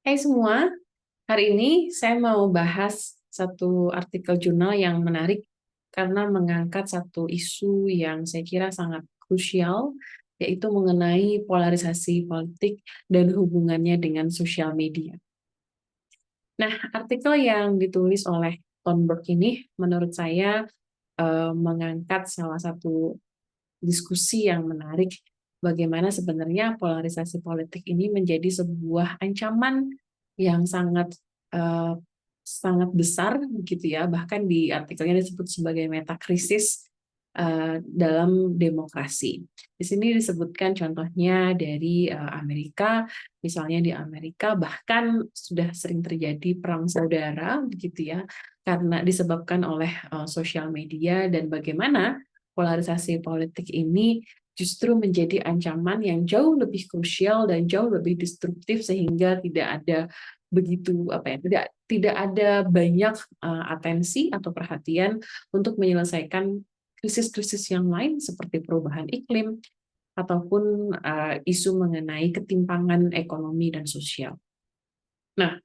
Hai semua, hari ini saya mau bahas satu artikel jurnal yang menarik karena mengangkat satu isu yang saya kira sangat krusial, yaitu mengenai polarisasi politik dan hubungannya dengan sosial media. Nah, artikel yang ditulis oleh Thornburg ini menurut saya mengangkat salah satu diskusi yang menarik bagaimana sebenarnya polarisasi politik ini menjadi sebuah ancaman yang eh, sangat besar begitu ya, bahkan di artikelnya disebut sebagai metakrisis dalam demokrasi. Di sini disebutkan contohnya dari Amerika, misalnya di Amerika bahkan sudah sering terjadi perang saudara begitu ya, karena disebabkan oleh sosial media dan bagaimana polarisasi politik ini justru menjadi ancaman yang jauh lebih krusial dan jauh lebih destruktif sehingga tidak ada begitu tidak ada banyak atensi atau perhatian untuk menyelesaikan krisis-krisis yang lain seperti perubahan iklim ataupun isu mengenai ketimpangan ekonomi dan sosial. Nah,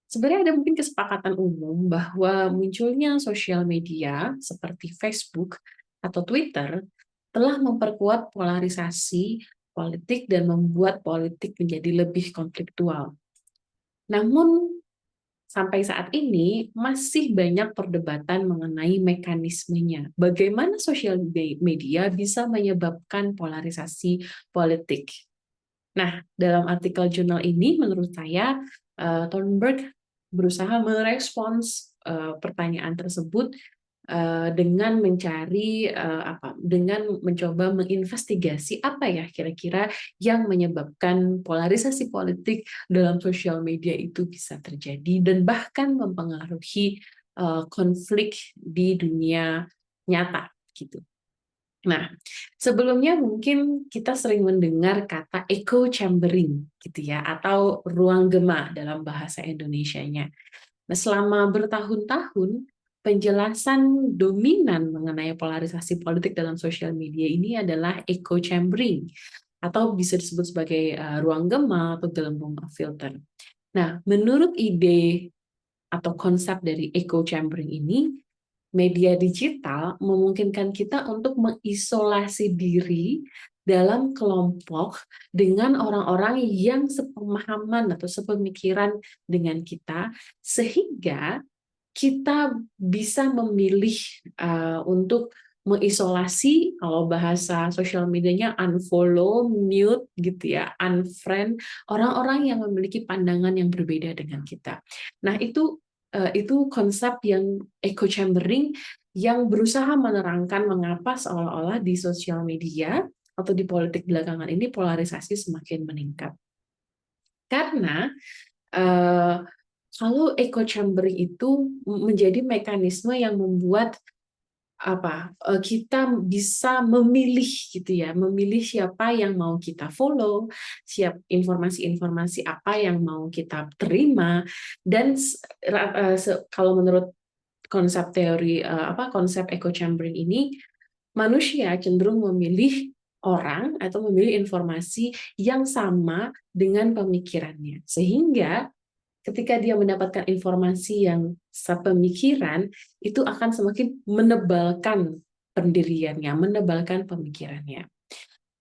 sebenarnya ada mungkin kesepakatan umum bahwa munculnya sosial media seperti Facebook atau Twitter telah memperkuat polarisasi politik dan membuat politik menjadi lebih konfliktual. Namun, sampai saat ini masih banyak perdebatan mengenai mekanismenya. Bagaimana sosial media bisa menyebabkan polarisasi politik? Nah, dalam artikel jurnal ini, menurut saya, Thornburg berusaha merespons pertanyaan tersebut dengan dengan mencoba menginvestigasi apa ya kira-kira yang menyebabkan polarisasi politik dalam sosial media itu bisa terjadi dan bahkan mempengaruhi konflik di dunia nyata gitu. Nah, sebelumnya mungkin kita sering mendengar kata echo chambering gitu ya, atau ruang gema dalam bahasa Indonesianya. Nah, selama bertahun-tahun penjelasan dominan mengenai polarisasi politik dalam sosial media ini adalah echo chambering atau bisa disebut sebagai ruang gema atau gelembung filter. Nah, menurut ide atau konsep dari echo chambering ini, media digital memungkinkan kita untuk mengisolasi diri dalam kelompok dengan orang-orang yang sepemahaman atau sepemikiran dengan kita, sehingga kita bisa memilih untuk mengisolasi, kalau bahasa sosial medianya unfollow, mute gitu ya, unfriend orang-orang yang memiliki pandangan yang berbeda dengan kita. Nah, itu konsep yang echo chambering yang berusaha menerangkan mengapa seolah-olah di sosial media atau di politik belakangan ini polarisasi semakin meningkat. Karena eh, kalau echo chambering itu menjadi mekanisme yang membuat kita bisa memilih gitu ya, memilih siapa yang mau kita follow, siap informasi-informasi apa yang mau kita terima, dan kalau menurut konsep teori konsep echo chambering ini, manusia cenderung memilih orang atau memilih informasi yang sama dengan pemikirannya, sehingga ketika dia mendapatkan informasi yang sepemikiran, itu akan semakin menebalkan pendiriannya, menebalkan pemikirannya.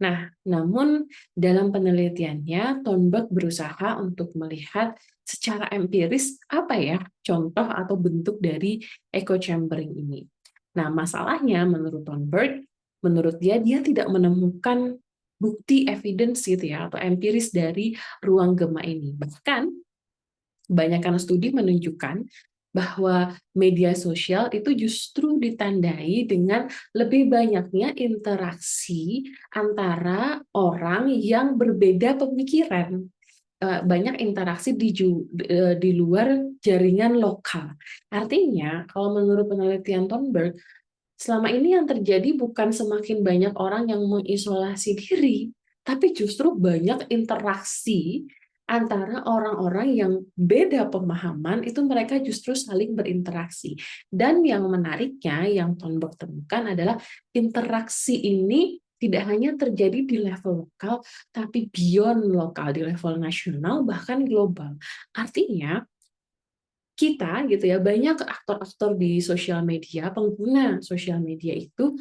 Nah, namun dalam penelitiannya, Thornburg berusaha untuk melihat secara empiris apa ya contoh atau bentuk dari echo chambering ini. Nah, masalahnya menurut Thornburg, menurut dia tidak menemukan bukti evidence gitu ya atau empiris dari ruang gema ini. Bahkan kebanyakan studi menunjukkan bahwa media sosial itu justru ditandai dengan lebih banyaknya interaksi antara orang yang berbeda pemikiran. Banyak interaksi di luar jaringan lokal. Artinya, kalau menurut penelitian Thornburg, selama ini yang terjadi bukan semakin banyak orang yang mengisolasi diri, tapi justru banyak interaksi antara orang-orang yang beda pemahaman, itu mereka justru saling berinteraksi. Dan yang menariknya, yang Thornburg temukan adalah interaksi ini tidak hanya terjadi di level lokal, tapi beyond lokal, di level nasional, bahkan global. Artinya, kita gitu ya, banyak aktor-aktor di sosial media, pengguna sosial media itu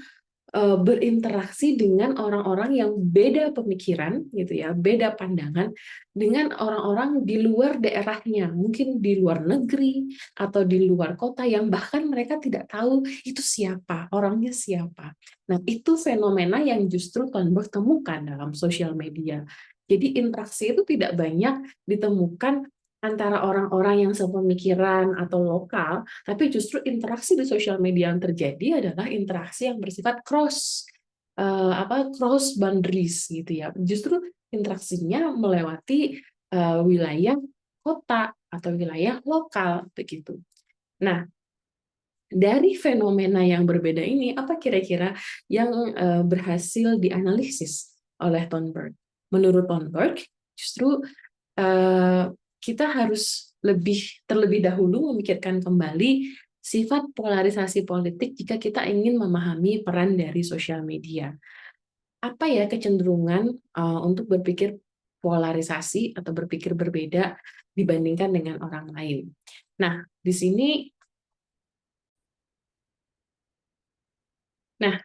berinteraksi dengan orang-orang yang beda pemikiran gitu ya, beda pandangan dengan orang-orang di luar daerahnya, mungkin di luar negeri atau di luar kota yang bahkan mereka tidak tahu itu siapa, orangnya siapa. Nah, itu fenomena yang justru Thunberg temukan dalam sosial media. Jadi interaksi itu tidak banyak ditemukan antara orang-orang yang sepemikiran atau lokal, tapi justru interaksi di sosial media yang terjadi adalah interaksi yang bersifat cross boundaries gitu ya. Justru interaksinya melewati wilayah kota atau wilayah lokal begitu. Nah, dari fenomena yang berbeda ini, apa kira-kira yang berhasil dianalisis oleh Thunberg? Menurut Thunberg, justru kita harus terlebih dahulu memikirkan kembali sifat polarisasi politik jika kita ingin memahami peran dari sosial media. Apa ya kecenderungan untuk berpikir polarisasi atau berpikir berbeda dibandingkan dengan orang lain? Nah, di sini, nah,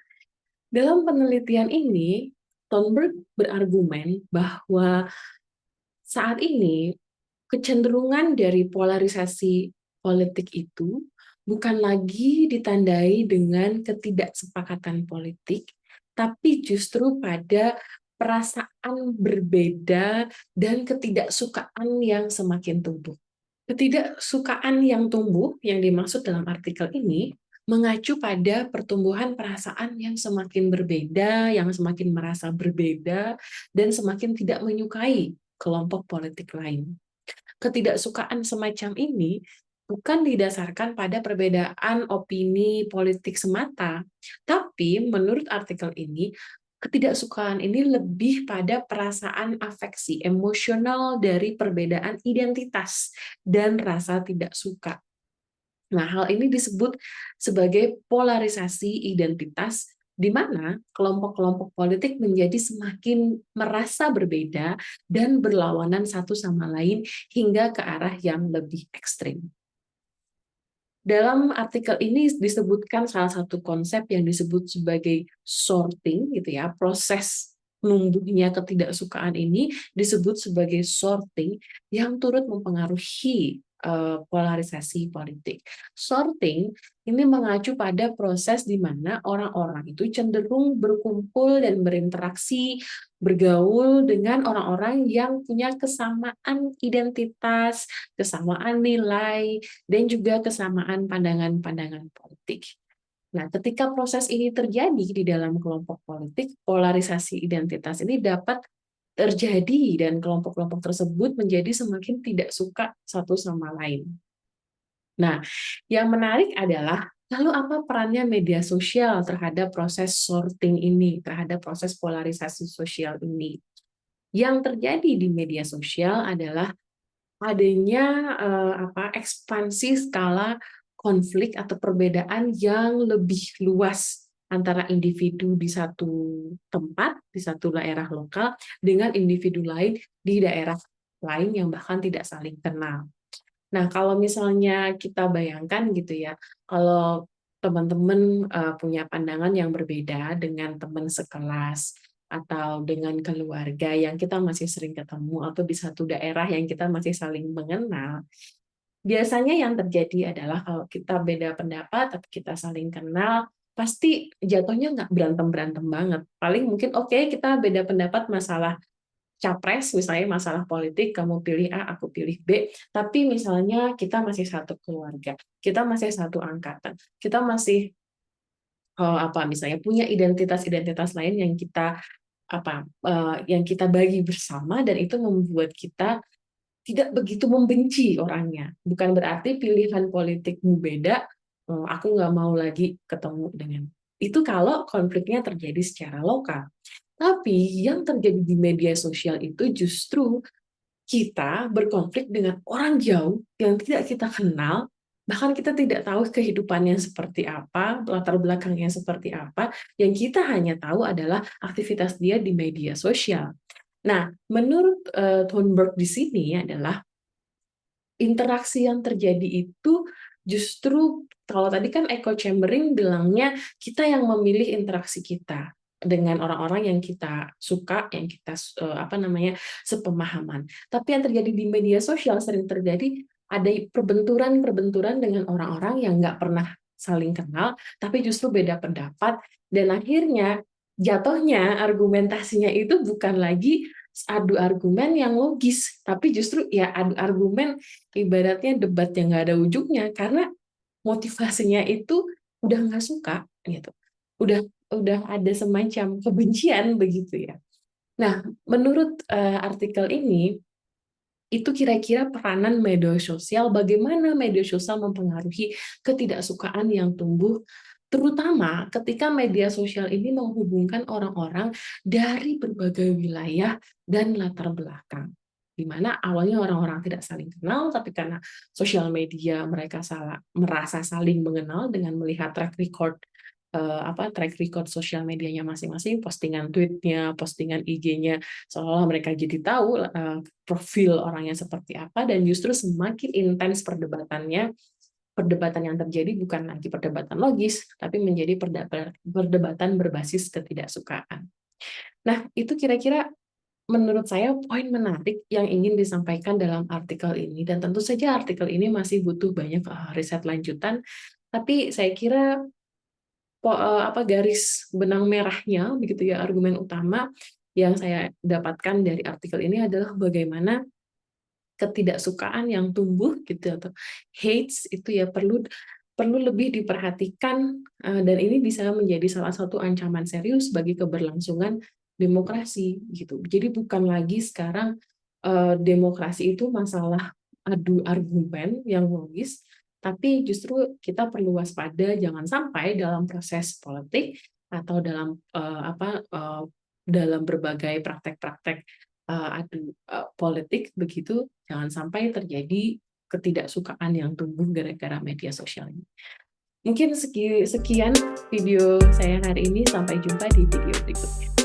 dalam penelitian ini, Thunberg berargumen bahwa saat ini kecenderungan dari polarisasi politik itu bukan lagi ditandai dengan ketidaksepakatan politik, tapi justru pada perasaan berbeda dan ketidaksukaan yang semakin tumbuh. Ketidaksukaan yang tumbuh yang dimaksud dalam artikel ini mengacu pada pertumbuhan perasaan yang semakin berbeda, yang semakin merasa berbeda, dan semakin tidak menyukai kelompok politik lain. Ketidaksukaan semacam ini bukan didasarkan pada perbedaan opini politik semata, tapi menurut artikel ini, ketidaksukaan ini lebih pada perasaan afeksi emosional dari perbedaan identitas dan rasa tidak suka. Nah, hal ini disebut sebagai polarisasi identitas, di mana kelompok-kelompok politik menjadi semakin merasa berbeda dan berlawanan satu sama lain hingga ke arah yang lebih ekstrim. Dalam artikel ini disebutkan salah satu konsep yang disebut sebagai sorting, gitu ya. Proses numbuhnya ketidaksukaan ini disebut sebagai sorting yang turut mempengaruhi polarisasi politik. Sorting ini mengacu pada proses di mana orang-orang itu cenderung berkumpul dan berinteraksi, bergaul dengan orang-orang yang punya kesamaan identitas, kesamaan nilai, dan juga kesamaan pandangan-pandangan politik. Nah, ketika proses ini terjadi di dalam kelompok politik, polarisasi identitas ini dapat terjadi dan kelompok-kelompok tersebut menjadi semakin tidak suka satu sama lain. Nah, yang menarik adalah lalu apa perannya media sosial terhadap proses sorting ini, terhadap proses polarisasi sosial ini? Yang terjadi di media sosial adalah adanya ekspansi skala konflik atau perbedaan yang lebih luas antara individu di satu tempat, di satu daerah lokal, dengan individu lain di daerah lain yang bahkan tidak saling kenal. Nah, kalau misalnya kita bayangkan gitu ya, kalau teman-teman punya pandangan yang berbeda dengan teman sekelas atau dengan keluarga yang kita masih sering ketemu atau di satu daerah yang kita masih saling mengenal, biasanya yang terjadi adalah kalau kita beda pendapat tapi kita saling kenal, pasti jatuhnya nggak berantem-berantem banget. Paling mungkin oke, kita beda pendapat masalah capres, misalnya masalah politik, kamu pilih A, aku pilih B, tapi misalnya kita masih satu keluarga, kita masih satu angkatan, kita masih misalnya punya identitas-identitas lain yang kita bagi bersama, dan itu membuat kita tidak begitu membenci orangnya. Bukan berarti pilihan politikmu beda, aku nggak mau lagi ketemu dengan. Itu kalau konfliknya terjadi secara lokal. Tapi yang terjadi di media sosial itu justru kita berkonflik dengan orang jauh yang tidak kita kenal, Bahkan kita tidak tahu kehidupannya seperti apa, latar belakangnya seperti apa, yang kita hanya tahu adalah aktivitas dia di media sosial. Nah, menurut Thunberg di sini adalah interaksi yang terjadi itu justru, kalau tadi kan echo chambering bilangnya kita yang memilih interaksi kita dengan orang-orang yang kita suka, yang kita sepemahaman. Tapi yang terjadi di media sosial sering terjadi ada perbenturan-perbenturan dengan orang-orang yang nggak pernah saling kenal, tapi justru beda pendapat, dan akhirnya jatuhnya argumentasinya itu bukan lagi adu argumen yang logis, tapi justru ya adu argumen ibaratnya debat yang nggak ada ujungnya, karena motivasinya itu udah nggak suka gitu, udah ada semacam kebencian begitu ya. Nah, menurut artikel ini itu kira-kira peranan media sosial, bagaimana media sosial mempengaruhi ketidaksukaan yang tumbuh, terutama ketika media sosial ini menghubungkan orang-orang dari berbagai wilayah dan latar belakang. Di mana awalnya orang-orang tidak saling kenal, tapi karena sosial media mereka merasa saling mengenal dengan melihat track record sosial medianya masing-masing, postingan tweetnya, postingan IG-nya, seolah mereka jadi tahu profil orangnya seperti apa, dan justru semakin intens perdebatannya. Perdebatan yang terjadi bukan lagi perdebatan logis, tapi menjadi perdebatan berbasis ketidaksukaan. Nah, itu kira-kira menurut saya poin menarik yang ingin disampaikan dalam artikel ini, dan tentu saja artikel ini masih butuh banyak riset lanjutan, tapi saya kira garis benang merahnya begitu ya, argumen utama yang saya dapatkan dari artikel ini adalah bagaimana ketidaksukaan yang tumbuh gitu, atau hates itu ya perlu perlu lebih diperhatikan, dan ini bisa menjadi salah satu ancaman serius bagi keberlangsungan demokrasi gitu. Jadi bukan lagi sekarang demokrasi itu masalah adu argumen yang logis, tapi justru kita perlu waspada jangan sampai dalam proses politik atau dalam berbagai praktek-praktek adu politik begitu, jangan sampai terjadi ketidaksukaan yang tumbuh gara-gara media sosial ini. Mungkin sekian video saya hari ini, sampai jumpa di video berikutnya.